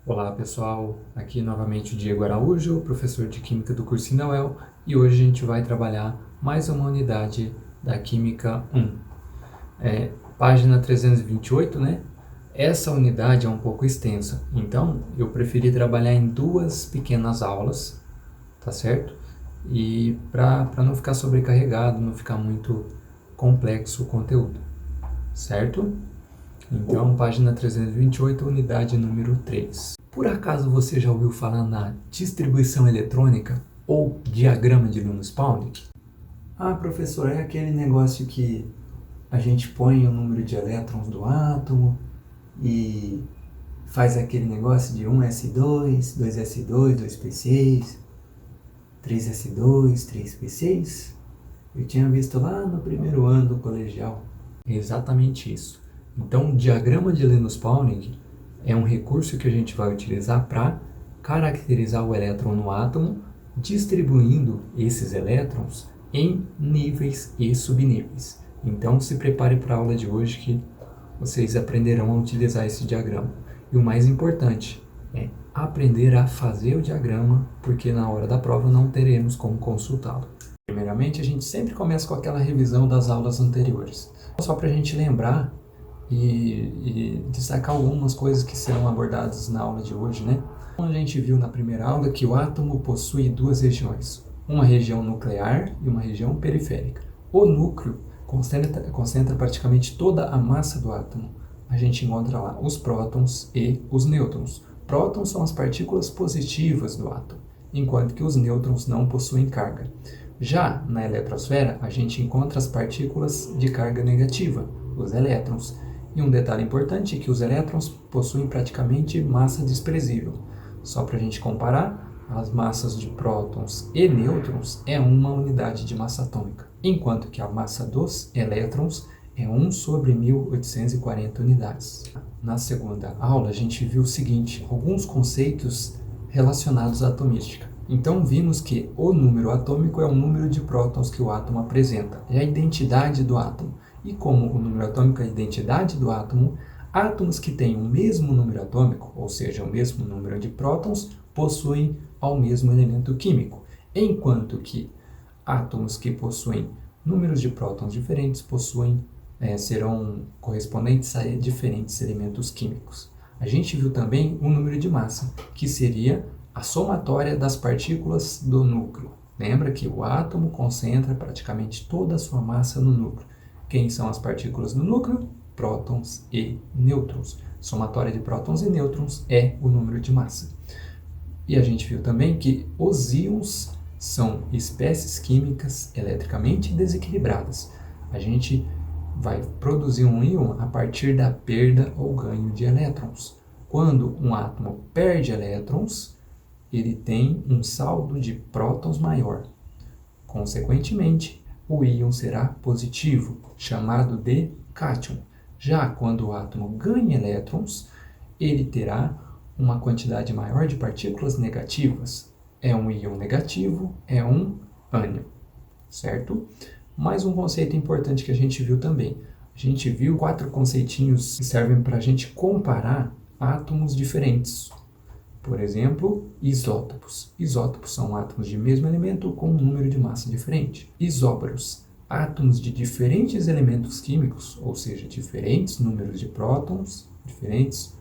Olá pessoal, aqui novamente o Diego Araújo, professor de Química do curso Inauel, e hoje a gente vai trabalhar mais uma unidade da Química 1. Página 328, né? Essa unidade é um pouco extensa, então eu preferi trabalhar em duas pequenas aulas, tá certo? E para não ficar sobrecarregado, não ficar muito complexo o conteúdo, certo? Então, página 328, unidade número 3. Por acaso você já ouviu falar na distribuição eletrônica ou diagrama de Linus-Pauling? Ah, professor, é aquele negócio que a gente põe o número de elétrons do átomo e faz aquele negócio de 1s2, 2s2, 2p6, 3s2, 3p6? Eu tinha visto lá no primeiro ano do colegial. É exatamente isso. Então, o diagrama de Linus-Pauling é um recurso que a gente vai utilizar para caracterizar o elétron no átomo, distribuindo esses elétrons em níveis e subníveis. Então, se prepare para a aula de hoje que vocês aprenderão a utilizar esse diagrama. E o mais importante é aprender a fazer o diagrama, porque na hora da prova não teremos como consultá-lo. Primeiramente, a gente sempre começa com aquela revisão das aulas anteriores. Só para a gente lembrar e destacar algumas coisas que serão abordadas na aula de hoje, né? A gente viu na primeira aula que o átomo possui duas regiões, uma região nuclear e uma região periférica. O núcleo concentra praticamente toda a massa do átomo. A gente encontra lá os prótons e os nêutrons. Prótons são as partículas positivas do átomo, enquanto que os nêutrons não possuem carga. Já na eletrosfera, a gente encontra as partículas de carga negativa, os elétrons. E um detalhe importante é que os elétrons possuem praticamente massa desprezível. Só para a gente comparar, as massas de prótons e nêutrons é uma unidade de massa atômica, enquanto que a massa dos elétrons é 1 sobre 1840 unidades. Na segunda aula, a gente viu o seguinte, alguns conceitos relacionados à atomística. Então, vimos que o número atômico é o número de prótons que o átomo apresenta, é a identidade do átomo. E como o número atômico é a identidade do átomo, átomos que têm o mesmo número atômico, ou seja, o mesmo número de prótons, possuem ao mesmo elemento químico, enquanto que átomos que possuem números de prótons diferentes serão correspondentes a diferentes elementos químicos. A gente viu também o número de massa, que seria a somatória das partículas do núcleo. Lembra que o átomo concentra praticamente toda a sua massa no núcleo. Quem são as partículas no núcleo? Prótons e nêutrons. Somatória de prótons e nêutrons é o número de massa. E a gente viu também que os íons são espécies químicas eletricamente desequilibradas. A gente vai produzir um íon a partir da perda ou ganho de elétrons. Quando um átomo perde elétrons, ele tem um saldo de prótons maior. Consequentemente, o íon será positivo, chamado de cátion. Já quando o átomo ganha elétrons, ele terá uma quantidade maior de partículas negativas. É um íon negativo, é um ânion, certo? Mais um conceito importante que a gente viu também. A gente viu 4 conceitinhos que servem para a gente comparar átomos diferentes. Por exemplo, isótopos. Isótopos são átomos de mesmo elemento com um número de massa diferente. Isóbaros, átomos de diferentes elementos químicos, ou seja, diferentes números de prótons, diferentes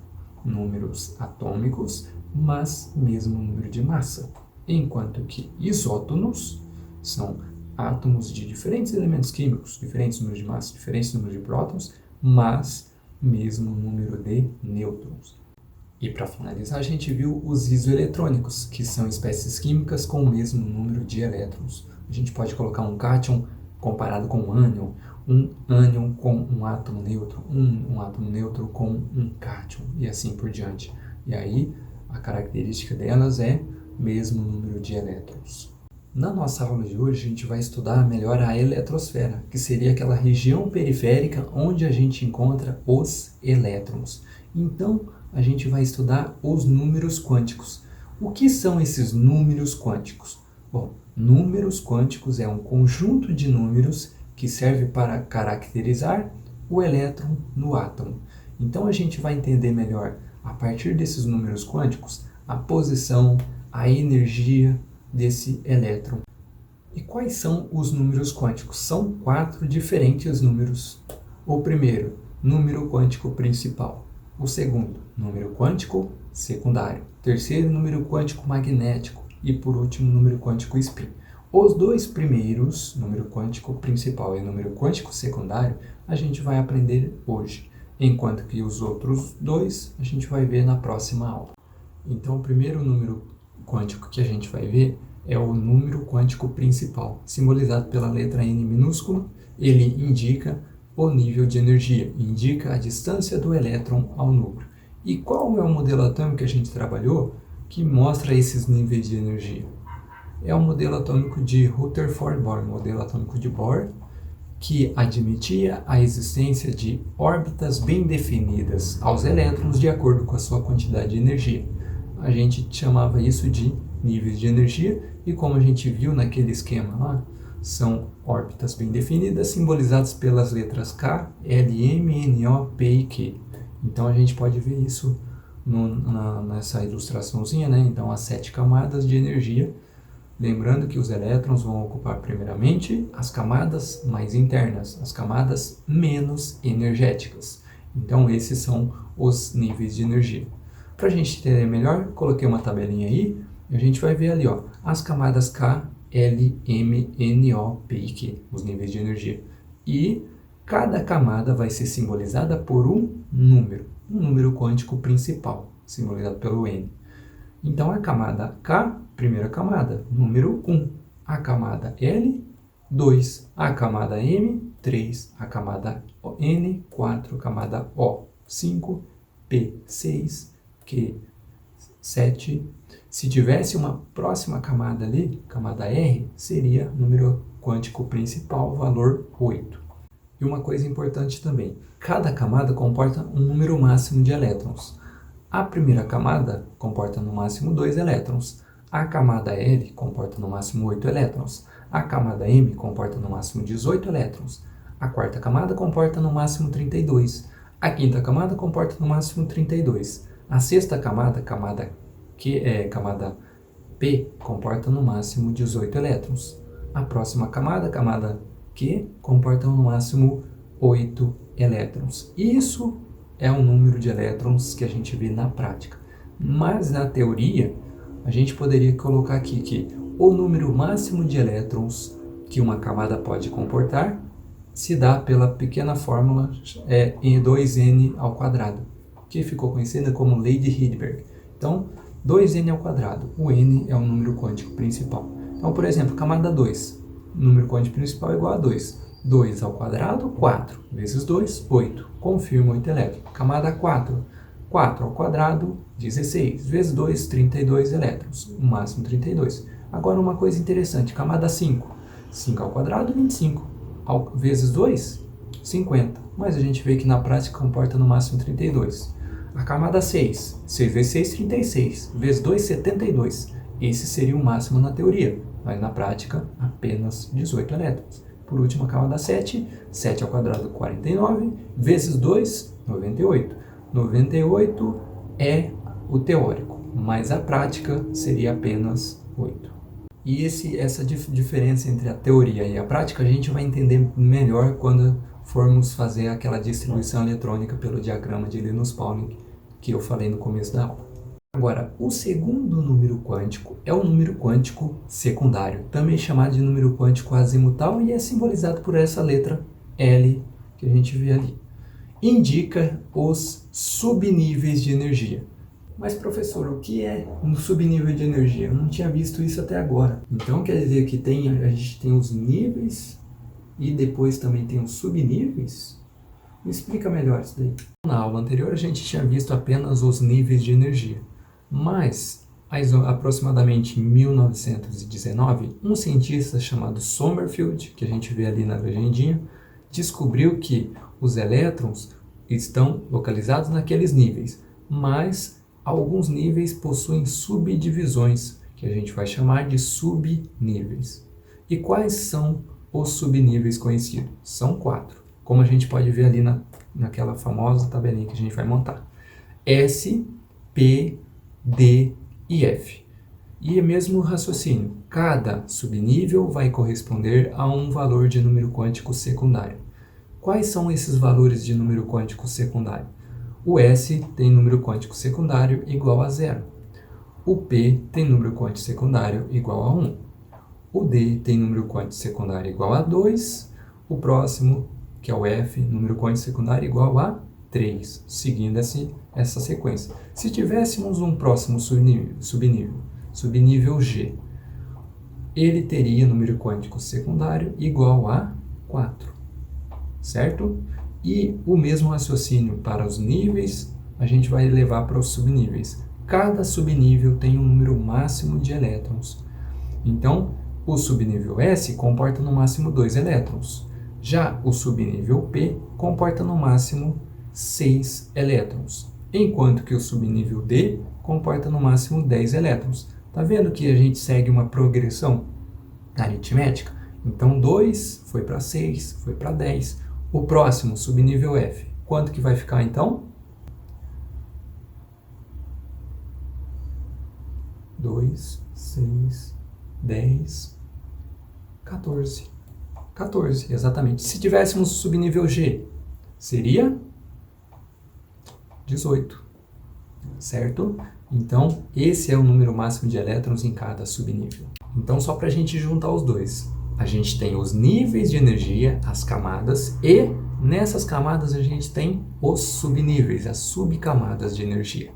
números atômicos, mas mesmo número de massa. Enquanto que isótonos são átomos de diferentes elementos químicos, diferentes números de massa, diferentes números de prótons, mas mesmo número de nêutrons. E para finalizar, a gente viu os isoeletrônicos, que são espécies químicas com o mesmo número de elétrons. A gente pode colocar um cátion comparado com um ânion com um átomo neutro, um átomo neutro com um cátion, e assim por diante. E aí, a característica delas é mesmo número de elétrons. Na nossa aula de hoje, a gente vai estudar melhor a eletrosfera, que seria aquela região periférica onde a gente encontra os elétrons. Então, a gente vai estudar os números quânticos. O que são esses números quânticos? Bom, números quânticos é um conjunto de números que serve para caracterizar o elétron no átomo. Então, a gente vai entender melhor a partir desses números quânticos, a posição, a energia desse elétron. E quais são os números quânticos? São 4 diferentes números. O primeiro, número quântico principal. O segundo, número quântico secundário. Terceiro, número quântico magnético. E por último, número quântico spin. Os dois primeiros, número quântico principal e número quântico secundário, a gente vai aprender hoje, enquanto que os outros dois a gente vai ver na próxima aula. Então, o primeiro número quântico que a gente vai ver é o número quântico principal, simbolizado pela letra N minúscula. Ele indica o nível de energia, indica a distância do elétron ao núcleo. E qual é o modelo atômico que a gente trabalhou que mostra esses níveis de energia? É o modelo atômico de Rutherford-Bohr, modelo atômico de Bohr, que admitia a existência de órbitas bem definidas aos elétrons de acordo com a sua quantidade de energia. A gente chamava isso de níveis de energia, e como a gente viu naquele esquema lá, são órbitas bem definidas, simbolizadas pelas letras K, L, M, N, O, P e Q. Então a gente pode ver isso nessa ilustraçãozinha, né? Então as 7 camadas de energia. Lembrando que os elétrons vão ocupar primeiramente as camadas mais internas, as camadas menos energéticas. Então esses são os níveis de energia. Para a gente entender melhor, coloquei uma tabelinha aí e a gente vai ver ali, ó, as camadas K, L, M, N, O, P e Q, os níveis de energia. E cada camada vai ser simbolizada por um número quântico principal, simbolizado pelo N. Então a camada K, primeira camada, número 1. A camada L, 2. A camada M, 3. A camada N, 4. A camada O, 5. P, 6. Q, 7. Se tivesse uma próxima camada ali, camada R, seria número quântico principal, valor 8. E uma coisa importante também, cada camada comporta um número máximo de elétrons. A primeira camada comporta no máximo 2 elétrons. A camada L comporta no máximo 8 elétrons. A camada M comporta no máximo 18 elétrons. A quarta camada comporta no máximo 32. A quinta camada comporta no máximo 32. A sexta camada, camada P, comporta no máximo 18 elétrons. A próxima camada, camada Q, comporta no máximo 8 elétrons. Isso é o número de elétrons que a gente vê na prática. Mas na teoria, a gente poderia colocar aqui que o número máximo de elétrons que uma camada pode comportar se dá pela pequena fórmula E2n ao quadrado, que ficou conhecida como lei de Rydberg. Então, 2n ao quadrado, o n é o número quântico principal. Então, por exemplo, camada 2, número quântico principal é igual a 2. 2 ao quadrado, 4, vezes 2, 8. Confirma 8 elétrons. Camada 4, 4 ao quadrado, 16, vezes 2, 32 elétrons. O máximo 32. Agora uma coisa interessante, camada 5. 5 ao quadrado, 25. Vezes 2, 50. Mas a gente vê que na prática comporta no máximo 32. A camada 6, 6 vezes 6, 36. Vezes 2, 72. Esse seria o máximo na teoria, mas na prática apenas 18 elétrons. Por último, a camada 7, 7 ao quadrado, 49, vezes 2, 98. 98 é o teórico, mas a prática seria apenas 8. E essa diferença entre a teoria e a prática a gente vai entender melhor quando formos fazer aquela distribuição eletrônica pelo diagrama de Linus Pauling que eu falei no começo da aula. Agora, o segundo número quântico é o número quântico secundário, também chamado de número quântico azimutal, e é simbolizado por essa letra L que a gente vê ali. Indica os subníveis de energia. Mas, professor, o que é um subnível de energia? Eu não tinha visto isso até agora. Então, quer dizer que a gente tem os níveis e depois também tem os subníveis? Me explica melhor isso daí. Na aula anterior, a gente tinha visto apenas os níveis de energia. Mas, aproximadamente em 1919, um cientista chamado Sommerfeld, que a gente vê ali na legendinha, descobriu que os elétrons estão localizados naqueles níveis, mas alguns níveis possuem subdivisões, que a gente vai chamar de subníveis. E quais são os subníveis conhecidos? São 4, como a gente pode ver ali naquela famosa tabelinha que a gente vai montar. S P, D e F. E é mesmo raciocínio, cada subnível vai corresponder a um valor de número quântico secundário. Quais são esses valores de número quântico secundário? O S tem número quântico secundário igual a 0. O P tem número quântico secundário igual a 1. O D tem número quântico secundário igual a 2. O próximo, que é o F, número quântico secundário igual a 3, seguindo essa sequência. Se tivéssemos um próximo subnível G, ele teria número quântico secundário igual a 4, certo? E o mesmo raciocínio para os níveis, a gente vai levar para os subníveis. Cada subnível tem um número máximo de elétrons. Então, o subnível S comporta no máximo 2 elétrons. Já o subnível P comporta no máximo 6 elétrons, enquanto que o subnível D comporta no máximo 10 elétrons. Tá vendo que a gente segue uma progressão aritmética? Então 2 foi para 6, foi para 10. O próximo, subnível F, quanto que vai ficar então? 2, 6, 10, 14. 14, exatamente. Se tivéssemos subnível G, seria 18, certo? Então, esse é o número máximo de elétrons em cada subnível. Então, só para a gente juntar os dois, a gente tem os níveis de energia, as camadas, e nessas camadas a gente tem os subníveis, as subcamadas de energia.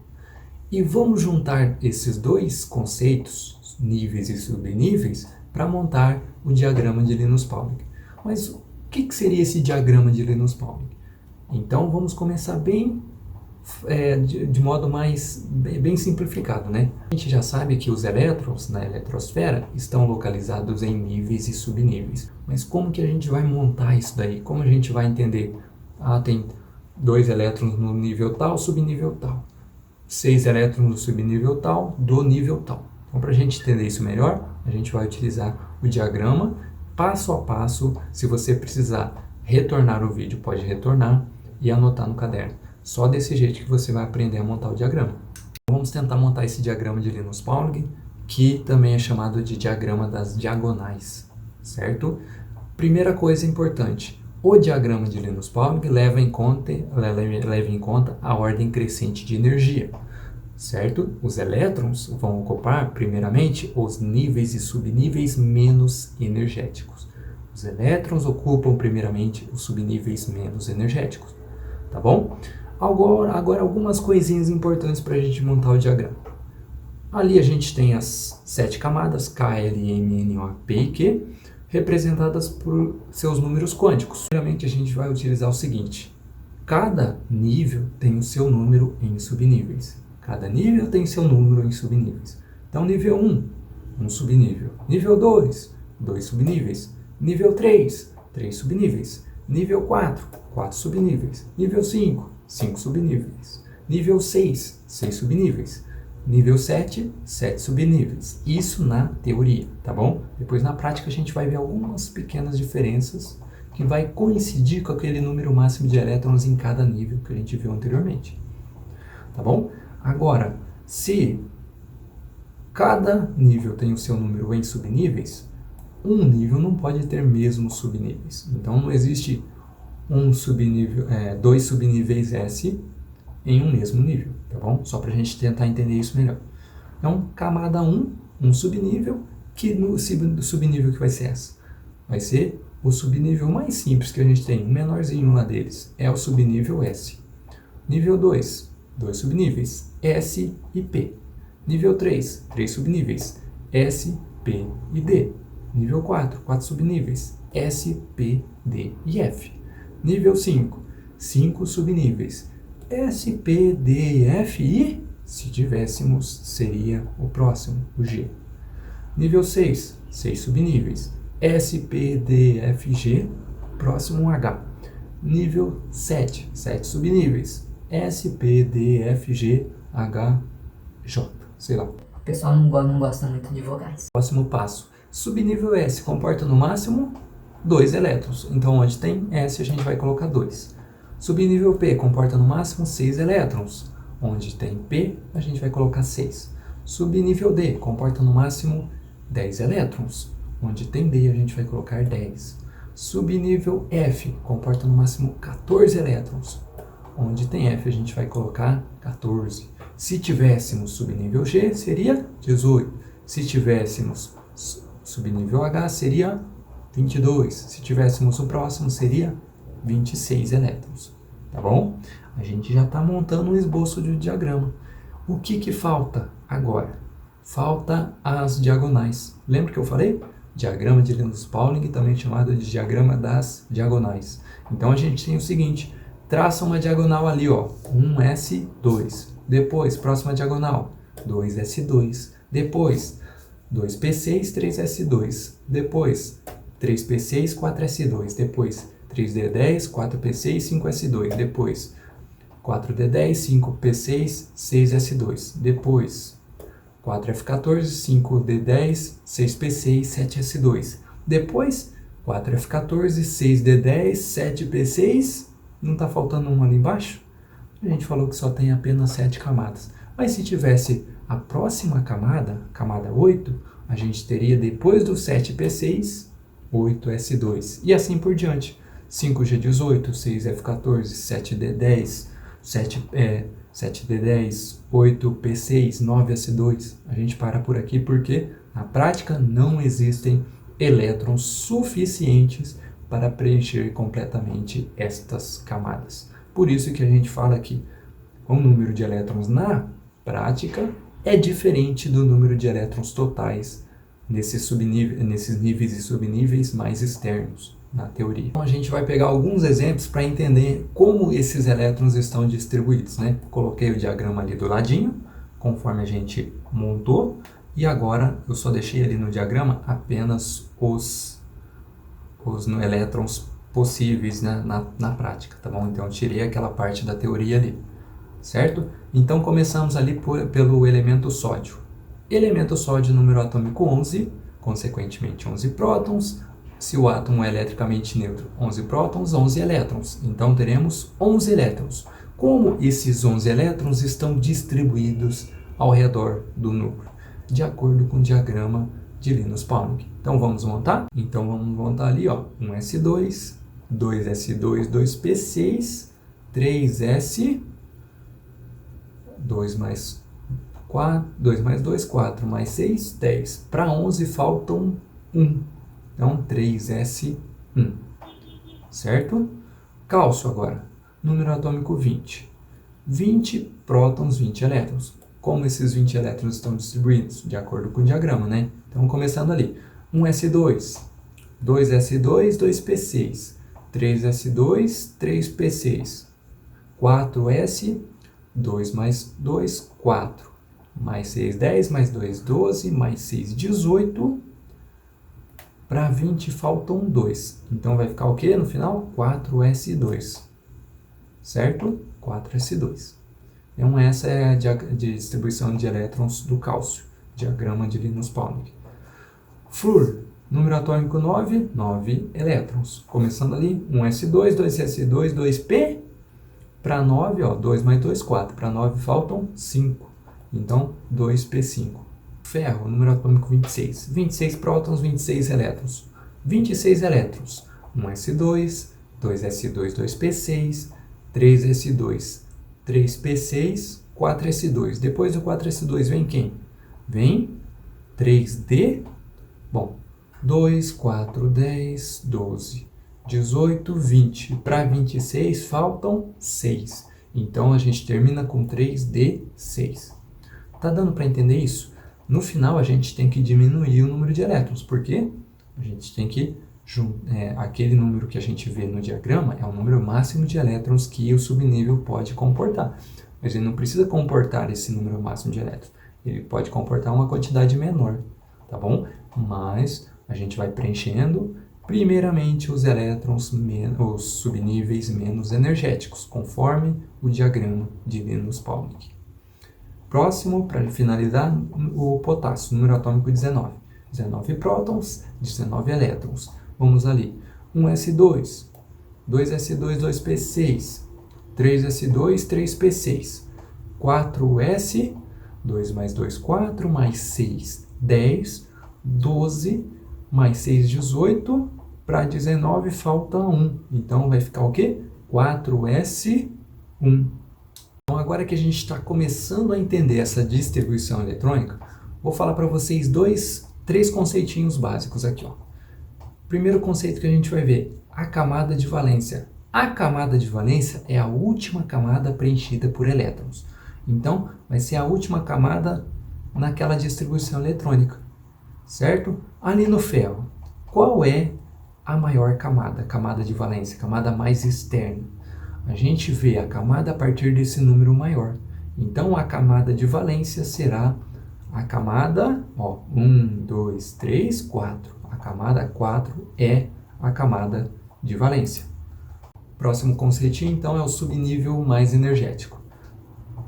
E vamos juntar esses dois conceitos, níveis e subníveis, para montar o diagrama de Linus-Pauling. Mas o que seria esse diagrama de Linus-Pauling? Então vamos começar de modo bem simplificado, né? A gente já sabe que os elétrons na eletrosfera estão localizados em níveis e subníveis. Mas como que a gente vai montar isso daí? Como a gente vai entender? Ah, tem 2 elétrons no nível tal, subnível tal. 6 elétrons no subnível tal, do nível tal. Então, para a gente entender isso melhor, a gente vai utilizar o diagrama passo a passo. Se você precisar retornar o vídeo, pode retornar e anotar no caderno. Só desse jeito que você vai aprender a montar o diagrama. Vamos tentar montar esse diagrama de Linus-Pauling, que também é chamado de diagrama das diagonais, certo? Primeira coisa importante, o diagrama de Linus-Pauling leva em conta a ordem crescente de energia, certo? Os elétrons vão ocupar, primeiramente, os níveis e subníveis menos energéticos. Os elétrons ocupam, primeiramente, os subníveis menos energéticos, tá bom? Agora algumas coisinhas importantes para a gente montar o diagrama. Ali a gente tem as 7 camadas, K, L, M, N, O, P e Q, representadas por seus números quânticos. Primeiramente a gente vai utilizar o seguinte: cada nível tem o seu número em subníveis. Cada nível tem seu número em subníveis. Então nível 1, um subnível. Nível 2, 2 subníveis. Nível 3, 3 subníveis. Nível 4, 4 subníveis. Nível 5, 5 subníveis. Nível 6, 6 subníveis. Nível 7, 7 subníveis. Isso na teoria, tá bom? Depois na prática a gente vai ver algumas pequenas diferenças que vai coincidir com aquele número máximo de elétrons em cada nível que a gente viu anteriormente, tá bom? Agora, se cada nível tem o seu número em subníveis, um nível não pode ter mesmo subníveis. Então não existe dois subníveis S em um mesmo nível, tá bom? Só para a gente tentar entender isso melhor. Então, camada 1, um subnível, que no subnível que vai ser essa? Vai ser o subnível mais simples que a gente tem, o menorzinho lá deles, é o subnível S. Nível 2, 2 subníveis, S e P. Nível 3, 3 subníveis, S, P e D. Nível 4, 4 subníveis, S, P, D e F. Nível 5, 5 subníveis, S, P, D e F e, se tivéssemos, seria o próximo, o G. Nível 6, 6 subníveis, S, P, D, F, G, próximo H. Nível 7, 7 subníveis, S, P, D, F, G, H, J, sei lá. O pessoal não gosta muito de vogais. Próximo passo, subnível S comporta no máximo 2 elétrons, então onde tem S a gente vai colocar 2. Subnível P comporta no máximo 6 elétrons, Onde tem P, a gente vai colocar 6. Subnível D comporta no máximo 10 elétrons. Onde tem D, a gente vai colocar 10. Subnível F comporta no máximo 14 elétrons. Onde tem F, a gente vai colocar 14. Se tivéssemos subnível G, seria 18. Se tivéssemos subnível H, seria 22. Se tivéssemos o próximo, seria 26 elétrons. Tá bom? A gente já está montando um esboço de diagrama. O que falta agora? Falta as diagonais. Lembra que eu falei? Diagrama de Linus-Pauling, também chamado de diagrama das diagonais. Então a gente tem o seguinte, traça uma diagonal ali, ó, 1S2. Depois, próxima diagonal, 2S2. Depois, 2P6, 3S2. Depois, 3P6, 4S2. Depois, 3D10, 4P6, 5S2. Depois, 4D10, 5P6, 6S2. Depois, 4F14, 5D10, 6P6, 7S2. Depois, 4F14, 6D10, 7P6. Não está faltando um ali embaixo? A gente falou que só tem apenas 7 camadas. Mas se tivesse a próxima camada, camada 8, a gente teria depois do 7P6, 8S2. E assim por diante. 5G18, 6F14, 7D10, 7D10, 8P6, 9S2. A gente para por aqui porque na prática não existem elétrons suficientes para preencher completamente estas camadas. Por isso que a gente fala que o número de elétrons na prática é diferente do número de elétrons totais nesses níveis e subníveis mais externos na teoria. Então a gente vai pegar alguns exemplos para entender como esses elétrons estão distribuídos, né? Coloquei o diagrama ali do ladinho, conforme a gente montou, e agora eu só deixei ali no diagrama apenas os elétrons possíveis, né, na prática, tá bom? Então eu tirei aquela parte da teoria ali, certo? Então começamos ali pelo elemento sódio. Elemento sódio, número atômico 11, consequentemente 11 prótons. Se o átomo é eletricamente neutro, 11 prótons, 11 elétrons. Então teremos 11 elétrons. Como esses 11 elétrons estão distribuídos ao redor do núcleo? De acordo com o diagrama de Linus-Pauling. Então vamos montar? Então vamos montar ali, ó, 1S2, 2S2, 2P6, 3S, 2 mais 4, 2 mais 2, 4 mais 6, 10. Para 11 faltam 1. Então 3S1. Certo? Cálcio agora. Número atômico 20. 20 prótons, 20 elétrons. Como esses 20 elétrons estão distribuídos? De acordo com o diagrama, né? Então, começando ali. 1S2, 2S2, 2P6, 3S2, 3P6, 4S, 2 mais 2, 4, mais 6, 10, mais 2, 12, mais 6, 18. Para 20 faltam 2. Então, vai ficar o quê no final? 4S2. Certo? 4S2. Então, essa é a distribuição de elétrons do cálcio. Diagrama de Linus-Pauling. Flúor, número atômico 9, 9 elétrons. Começando ali, 1S2, 2S2, 2P. Para 9, ó, 2 mais 2, 4. Para 9 faltam 5. Então, 2P5. Ferro, número atômico 26. 26 prótons, 26 elétrons. 26 elétrons. 1S2, 2S2, 2P6, 3S2, 3P6, 4S2. Depois do 4S2 vem quem? Vem 3D. Bom, 2, 4, 10, 12, 18, 20. Para 26 faltam 6. Então a gente termina com 3D6. Tá dando para entender isso? No final a gente tem que diminuir o número de elétrons. Por quê? A gente tem que aquele número que a gente vê no diagrama é o número máximo de elétrons que o subnível pode comportar. Mas ele não precisa comportar esse número máximo de elétrons. Ele pode comportar uma quantidade menor, tá bom? Mas a gente vai preenchendo primeiramente os elétrons, os subníveis menos energéticos, conforme o diagrama de Linus-Pauling. Próximo, para finalizar, o potássio, número atômico 19. 19 prótons, 19 elétrons. Vamos ali. 1S2, 2S2, 2P6, 3S2, 3P6, 4s, 2 mais 2, 4, mais 6, 10, 12, mais 6, 18, para 19 falta 1. Então vai ficar o quê? 4s1. Então agora que a gente está começando a entender essa distribuição eletrônica, vou falar para vocês três conceitinhos básicos aqui, ó. Primeiro conceito que a gente vai ver, a camada de valência. A camada de valência é a última camada preenchida por elétrons. Então, vai ser a última camada naquela distribuição eletrônica, certo? Ali no ferro, qual é a maior camada? Camada de valência, camada mais externa. A gente vê a camada a partir desse número maior. Então, a camada de valência será a camada, 1, 2, 3, 4. A camada 4 é a camada de valência. Próximo conceitinho, então, é o subnível mais energético.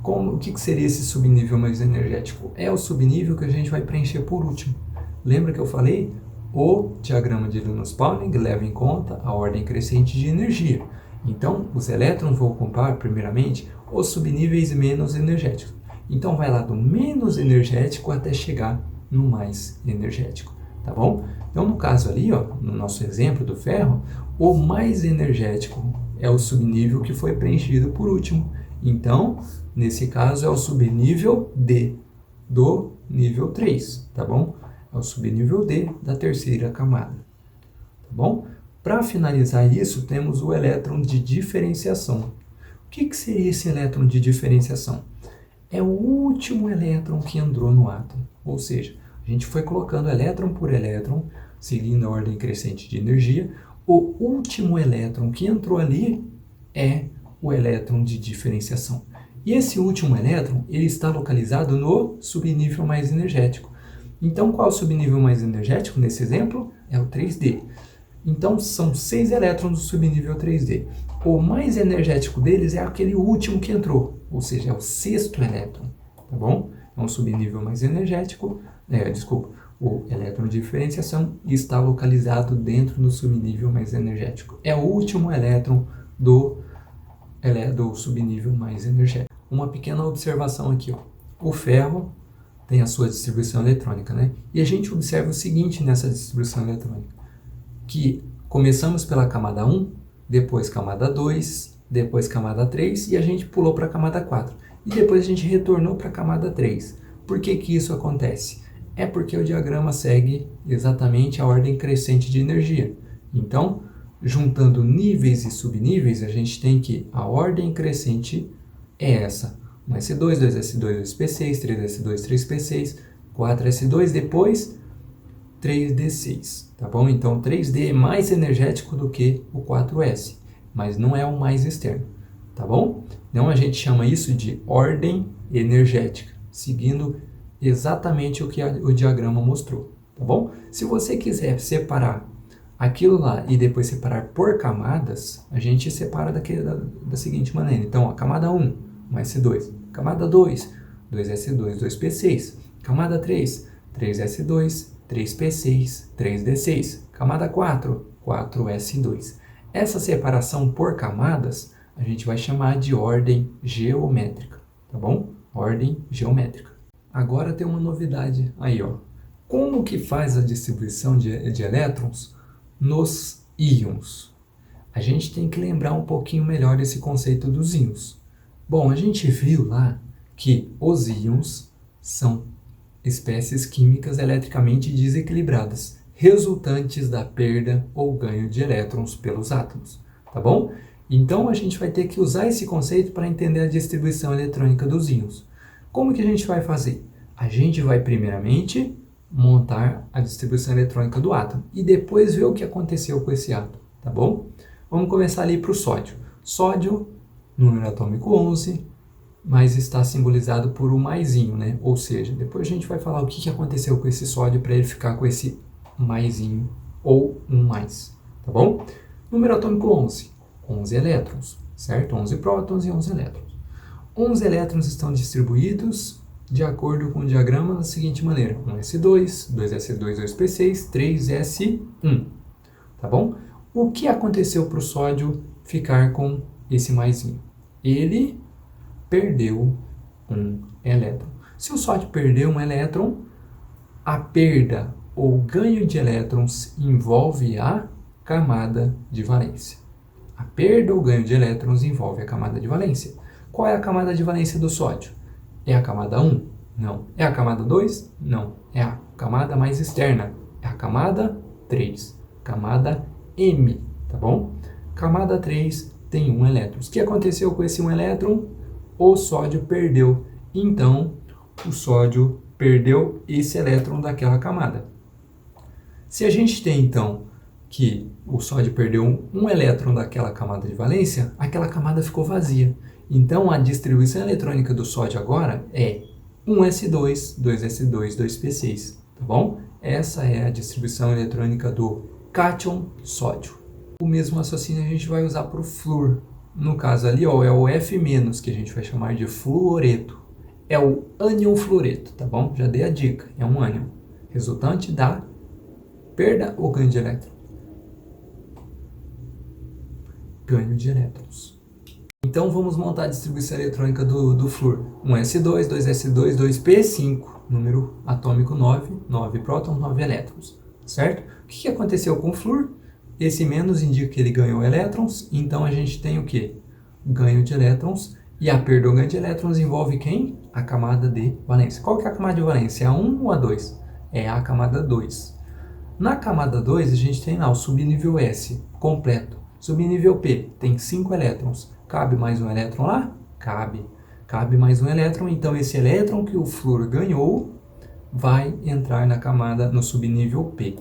O que seria esse subnível mais energético? É o subnível que a gente vai preencher por último. Lembra que eu falei? O diagrama de Linus-Pauling leva em conta a ordem crescente de energia. Então, os elétrons vão ocupar, primeiramente, os subníveis menos energéticos. Então, vai lá do menos energético até chegar no mais energético, tá bom? Então, no caso ali, no nosso exemplo do ferro, o mais energético é o subnível que foi preenchido por último. Então, nesse caso, é o subnível D do nível 3, tá bom? É o subnível D da terceira camada, tá bom? Para finalizar isso, temos o elétron de diferenciação. O que seria esse elétron de diferenciação? É o último elétron que entrou no átomo, ou seja, a gente foi colocando elétron por elétron, seguindo a ordem crescente de energia. O último elétron que entrou ali é o elétron de diferenciação. E esse último elétron, ele está localizado no subnível mais energético. Então, qual é o subnível mais energético nesse exemplo? É o 3D. Então, são 6 elétrons do subnível 3D. O mais energético deles é aquele último que entrou, ou seja, é o sexto elétron, tá bom? Então, o subnível mais energético, o elétron de diferenciação está localizado dentro do subnível mais energético. É o último elétron do subnível mais energético. Uma pequena observação aqui, ó. O ferro tem a sua distribuição eletrônica, né? E a gente observa o seguinte nessa distribuição eletrônica, que começamos pela camada 1, depois camada 2, depois camada 3 e a gente pulou para a camada 4. E depois a gente retornou para a camada 3. Por que isso acontece? É porque o diagrama segue exatamente a ordem crescente de energia. Então, juntando níveis e subníveis, a gente tem que a ordem crescente é essa. 1s2, 2s2, 2p6, 3s2, 3p6, 4s2, depois 3d6, tá bom? Então, 3d é mais energético do que o 4s, mas não é o mais externo, tá bom? Então, a gente chama isso de ordem energética, seguindo exatamente o que o diagrama mostrou, tá bom? Se você quiser separar aquilo lá e depois separar por camadas, a gente separa da seguinte maneira. Então, a camada 1, 1s2, camada 2, 2s2, 2p6, camada 3, 3s2, 3p6, 3d6, camada 4, 4s2. Essa separação por camadas a gente vai chamar de ordem geométrica, tá bom? Ordem geométrica. Agora tem uma novidade aí, ó. Como que faz a distribuição de elétrons nos íons? A gente tem que lembrar um pouquinho melhor esse conceito dos íons. Bom, a gente viu lá que os íons são espécies químicas eletricamente desequilibradas, resultantes da perda ou ganho de elétrons pelos átomos, tá bom? Então a gente vai ter que usar esse conceito para entender a distribuição eletrônica dos íons. Como que a gente vai fazer? A gente vai primeiramente montar a distribuição eletrônica do átomo e depois ver o que aconteceu com esse átomo, tá bom? Vamos começar ali para o sódio. Sódio, número atômico 11, mas está simbolizado por um maisinho, né? Ou seja, depois a gente vai falar o que aconteceu com esse sódio para ele ficar com esse maisinho ou um mais, tá bom? Número atômico 11, 11 elétrons, certo? 11 prótons e 11 elétrons. 11 elétrons estão distribuídos de acordo com o diagrama da seguinte maneira: 1s2, 2s2, 2p6, 3s1, tá bom? O que aconteceu para o sódio ficar com esse maisinho? Ele perdeu um elétron. Se o sódio perder um elétron, a perda ou ganho de elétrons envolve a camada de valência. A perda ou ganho de elétrons envolve a camada de valência. Qual é a camada de valência do sódio? É a camada 1? Não. É a camada 2? Não. É a camada mais externa. É a camada 3. Camada M, tá bom? Camada 3 tem 1 elétron. O que aconteceu com esse 1 elétron? O sódio perdeu. Então, o sódio perdeu esse elétron daquela camada. Se a gente tem, então, que o sódio perdeu um elétron daquela camada de valência, aquela camada ficou vazia. Então, a distribuição eletrônica do sódio agora é 1s2, 2s2, 2p6, tá bom? Essa é a distribuição eletrônica do cátion sódio. O mesmo raciocínio a gente vai usar para o flúor. No caso ali, ó, é o F-, que a gente vai chamar de fluoreto. É o ânion fluoreto, tá bom? Já dei a dica, é um ânion, resultante da perda ou ganho de elétrons? Ganho de elétrons. Então vamos montar a distribuição eletrônica do flúor. 1s2, 2s2, 2p5, número atômico 9, 9 prótons, 9 elétrons, certo? O que aconteceu com o flúor? Esse menos indica que ele ganhou elétrons, então a gente tem o quê? Ganho de elétrons, e a perda ou ganho de elétrons envolve quem? A camada de valência. Qual que é a camada de valência? É a 1 ou a 2? É a camada 2. Na camada 2, a gente tem lá o subnível S completo. Subnível P tem 5 elétrons. Cabe mais um elétron lá? Cabe. Cabe mais um elétron, então esse elétron que o flúor ganhou vai entrar na camada no subnível P,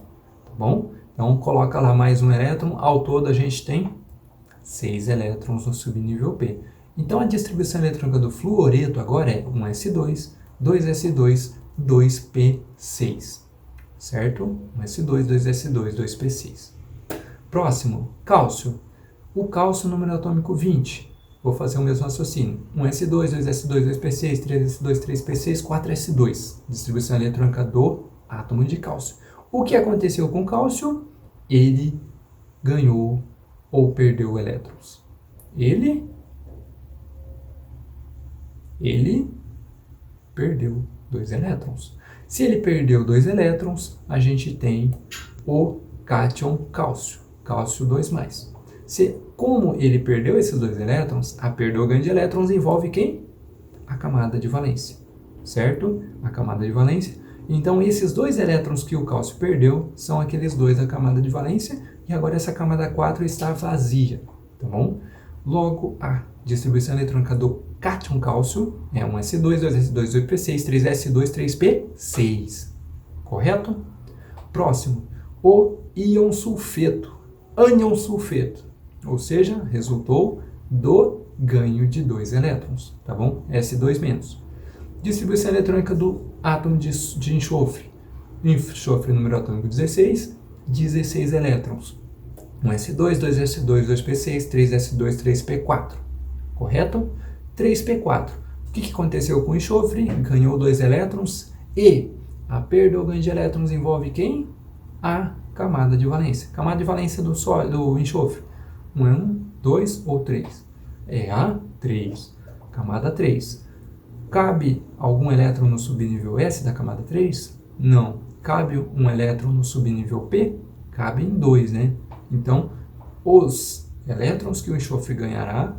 tá bom? Então coloca lá mais um elétron, ao todo a gente tem 6 elétrons no subnível P. Então a distribuição eletrônica do fluoreto agora é 1s2, 2s2, 2p6, certo? 1s2, 2s2, 2p6. Próximo, cálcio. O cálcio, número atômico 20. Vou fazer o mesmo raciocínio. 1s2, 2s2, 2p6, 3s2, 3p6, 4s2. Distribuição eletrônica do átomo de cálcio. O que aconteceu com o cálcio? Ele ganhou ou perdeu elétrons. Ele perdeu 2 elétrons. Se ele perdeu 2 elétrons, a gente tem o cátion cálcio, cálcio 2+. Como ele perdeu esses 2 elétrons, a perda ou ganho de elétrons envolve quem? A camada de valência, certo? A camada de valência. Então, esses 2 elétrons que o cálcio perdeu são aqueles 2 da camada de valência, e agora essa camada 4 está vazia, tá bom? Logo, a distribuição eletrônica do cátion cálcio é 1s2, 2s2, 2p6, 3s2, 3p6, correto? Próximo, o íon sulfeto, ânion sulfeto, ou seja, resultou do ganho de 2 elétrons, tá bom? S2-. Distribuição eletrônica do átomo de enxofre. Enxofre número atômico 16, 16 elétrons. 1s2, 2s2, 2p6, 3s2, 3p4. Correto? 3p4. O que aconteceu com o enxofre? Ganhou 2 elétrons e a perda ou ganho de elétrons envolve quem? A camada de valência. Camada de valência do enxofre. 1, 2 ou 3? É a 3. Camada 3. Cabe algum elétron no subnível S da camada 3? Não. Cabe um elétron no subnível P? Cabe em 2, né? Então, os elétrons que o enxofre ganhará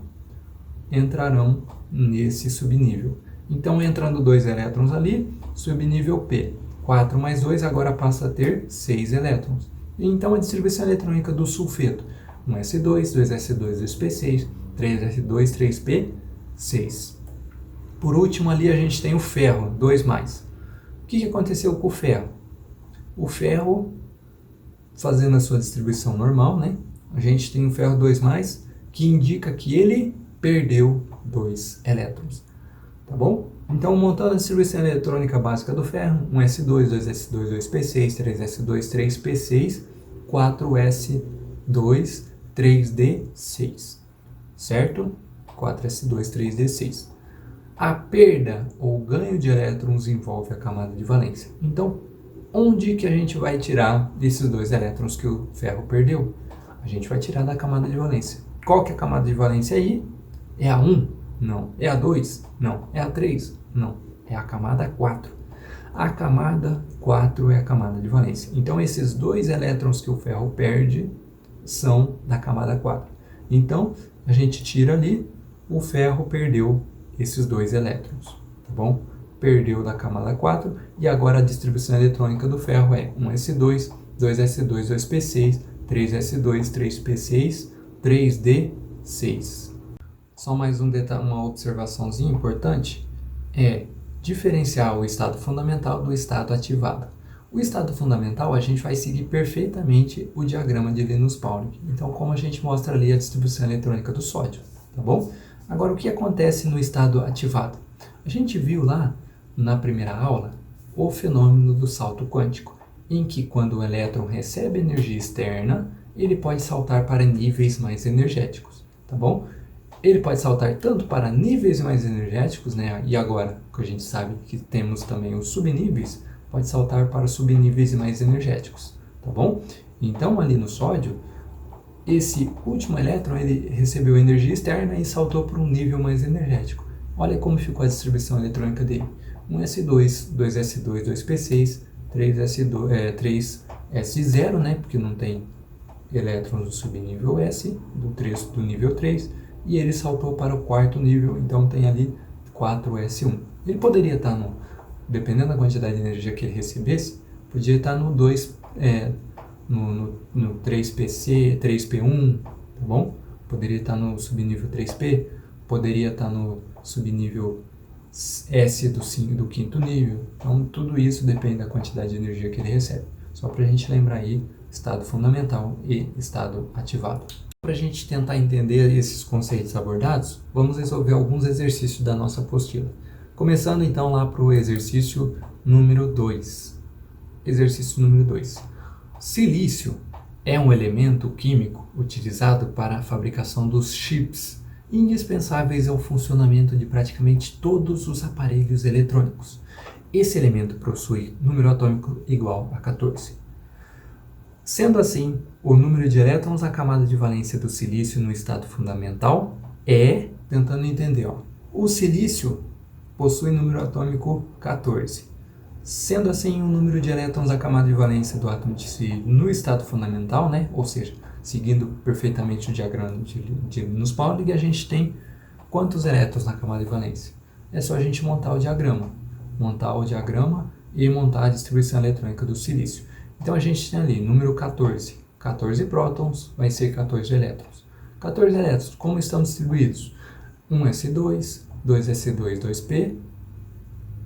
entrarão nesse subnível. Então, entrando 2 elétrons ali, subnível P. 4 mais 2 agora passa a ter 6 elétrons. Então, a distribuição eletrônica do sulfeto. 1s2, 2s2, 2p6, 3s2, 3p6. Por último, ali a gente tem o ferro, 2+. O que aconteceu com o ferro? O ferro, fazendo a sua distribuição normal, né? A gente tem o ferro 2+, que indica que ele perdeu 2 elétrons. Tá bom? Então, montando a distribuição eletrônica básica do ferro, 1s2, 2s2, 2p6, 3s2, 3p6, 4s2, 3d6. Certo? 4s2, 3d6. A perda ou ganho de elétrons envolve a camada de valência. Então, onde que a gente vai tirar esses 2 elétrons que o ferro perdeu? A gente vai tirar da camada de valência. Qual que é a camada de valência aí? É a 1. Não. É a 2? Não. É a 3? Não. É a camada 4. A camada 4 é a camada de valência. Então, esses 2 elétrons que o ferro perde são da camada 4. Então, a gente tira ali, o ferro perdeu esses 2 elétrons, tá bom? Perdeu da camada 4 e agora a distribuição eletrônica do ferro é 1s2, 2s2, 2p6, 3s2, 3p6, 3d6. Só mais um detalhe, uma observaçãozinha importante é diferenciar o estado fundamental do estado ativado. O estado fundamental a gente vai seguir perfeitamente o diagrama de Linus-Pauling. Então, como a gente mostra ali a distribuição eletrônica do sódio, tá bom? Agora, o que acontece no estado ativado? A gente viu lá na primeira aula o fenômeno do salto quântico, em que quando o elétron recebe energia externa, ele pode saltar para níveis mais energéticos, tá bom? Ele pode saltar tanto para níveis mais energéticos, né? E agora que a gente sabe que temos também os subníveis, pode saltar para subníveis mais energéticos, tá bom? Então, ali no sódio, esse último elétron ele recebeu energia externa e saltou para um nível mais energético. Olha como ficou a distribuição eletrônica dele. 1s2, 2s2, 2p6, 3s0, né? Porque não tem elétrons do subnível S, do nível 3, e ele saltou para o quarto nível, então tem ali 4s1. Ele poderia estar dependendo da quantidade de energia que ele recebesse, podia estar no 2, no 3pc, 3p1, tá bom? Poderia estar no subnível 3p, poderia estar no subnível S do quinto nível. Então, tudo isso depende da quantidade de energia que ele recebe. Só para a gente lembrar aí, estado fundamental e estado ativado. Para a gente tentar entender esses conceitos abordados, vamos resolver alguns exercícios da nossa apostila. Começando então lá para o exercício número 2. Exercício número 2. Silício é um elemento químico utilizado para a fabricação dos chips, indispensáveis ao funcionamento de praticamente todos os aparelhos eletrônicos. Esse elemento possui número atômico igual a 14. Sendo assim, o número de elétrons da camada de valência do silício no estado fundamental é, tentando entender, o silício possui número atômico 14. Sendo assim, o número de elétrons da camada de valência do átomo de silício no estado fundamental, né? Ou seja, seguindo perfeitamente o diagrama de Linus-Pauling, a gente tem quantos elétrons na camada de valência? É só a gente montar o diagrama e montar a distribuição eletrônica do silício. Então a gente tem ali número 14. 14 prótons vai ser 14 elétrons. 14 elétrons, como estão distribuídos? 1s2, 2s2, 2p,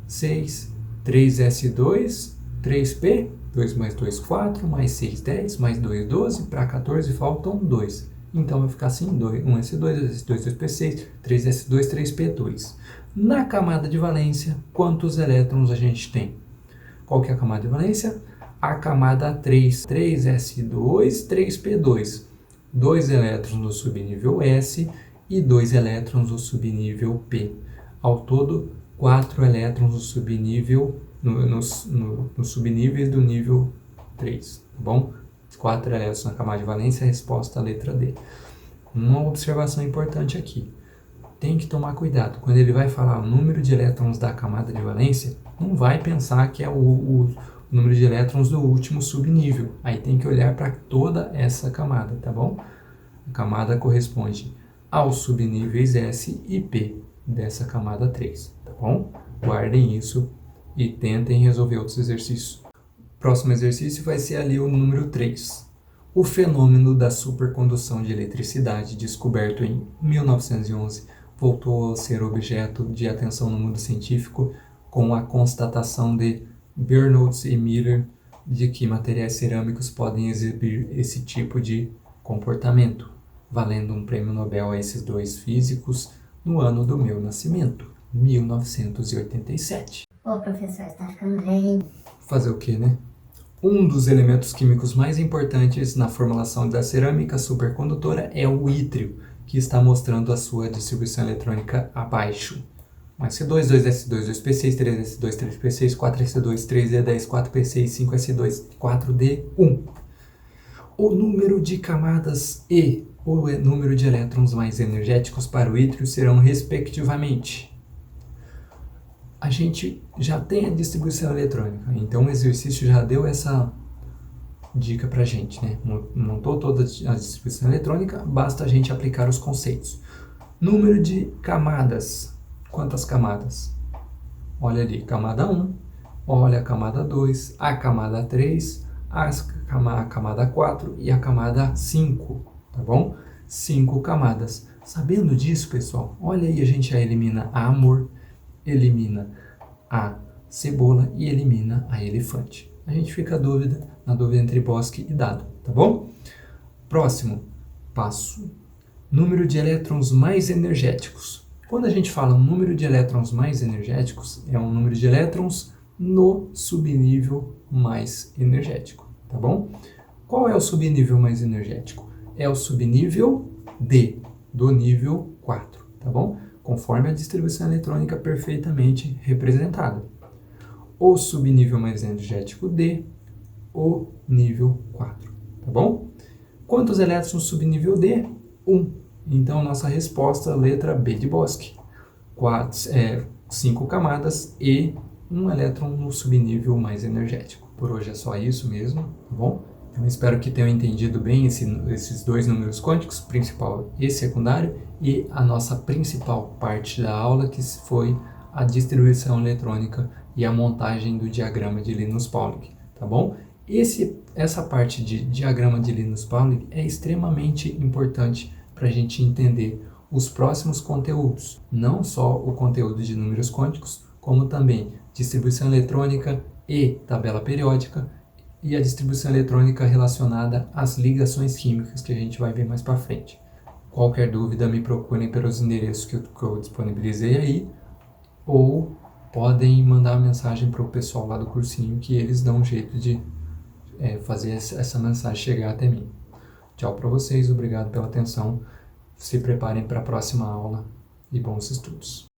6, 3s2, 3p, 2 mais 2, 4, mais 6, 10, mais 2, 12, para 14 faltam 2. Então vai ficar assim, 1s2, 2s2, 2p6, 3s2, 3p2. Na camada de valência, quantos elétrons a gente tem? Qual que é a camada de valência? A camada 3, 3s2, 3p2. 2 elétrons no subnível S e 2 elétrons no subnível P. Ao todo, 4 elétrons no subnível, nos subníveis do nível 3, tá bom? 4 elétrons na camada de valência, a resposta à letra D. Uma observação importante aqui. Tem que tomar cuidado. Quando ele vai falar o número de elétrons da camada de valência, não vai pensar que é o número de elétrons do último subnível. Aí tem que olhar para toda essa camada, tá bom? A camada corresponde aos subníveis S e P dessa camada 3, tá bom? Guardem isso e tentem resolver outros exercícios. Próximo exercício vai ser ali o número 3. O fenômeno da supercondução de eletricidade, descoberto em 1911, voltou a ser objeto de atenção no mundo científico com a constatação de Bernoulli e Miller de que materiais cerâmicos podem exibir esse tipo de comportamento, valendo um prêmio Nobel a esses dois físicos no ano do meu nascimento, 1987. Ô, professor, está ficando velho. Fazer o quê, né? Um dos elementos químicos mais importantes na formulação da cerâmica supercondutora é o ítrio, que está mostrando a sua distribuição eletrônica abaixo. 1s2, 2s2, 2p6, 3s2, 3p6, 4s2, 3e10, 4p6, 5s2, 4d1. O número de camadas E o número de elétrons mais energéticos para o ítrio serão respectivamente. A gente já tem a distribuição eletrônica, então o exercício já deu essa dica pra gente, né? Montou toda a distribuição eletrônica, basta a gente aplicar os conceitos. Número de camadas. Quantas camadas? Olha ali, camada 1, olha a camada 2, a camada 3, a camada 4 e a camada 5, tá bom? 5 camadas. Sabendo disso, pessoal, olha aí, a gente já elimina a amor, elimina a cebola e elimina a elefante. A gente fica na dúvida entre bosque e dado, tá bom? Próximo passo, número de elétrons mais energéticos. Quando a gente fala número de elétrons mais energéticos, é um número de elétrons no subnível mais energético, tá bom? Qual é o subnível mais energético? É o subnível D, do nível 4, tá bom? Conforme a distribuição eletrônica perfeitamente representada. O subnível mais energético D, o nível 4, tá bom? Quantos elétrons no subnível D? 1. Então, nossa resposta, letra B de Bosque. 5 camadas e 1 elétron no subnível mais energético. Por hoje é só isso mesmo, tá bom? Então, espero que tenham entendido bem esses dois números quânticos, principal e secundário, e a nossa principal parte da aula, que foi a distribuição eletrônica e a montagem do diagrama de Linus-Pauling, tá bom? Essa parte de diagrama de Linus-Pauling é extremamente importante para a gente entender os próximos conteúdos, não só o conteúdo de números quânticos, como também distribuição eletrônica e tabela periódica, e a distribuição eletrônica relacionada às ligações químicas, que a gente vai ver mais para frente. Qualquer dúvida, me procurem pelos endereços que eu disponibilizei aí, ou podem mandar mensagem para o pessoal lá do cursinho, que eles dão um jeito de fazer essa mensagem chegar até mim. Tchau para vocês, obrigado pela atenção, se preparem para a próxima aula e bons estudos.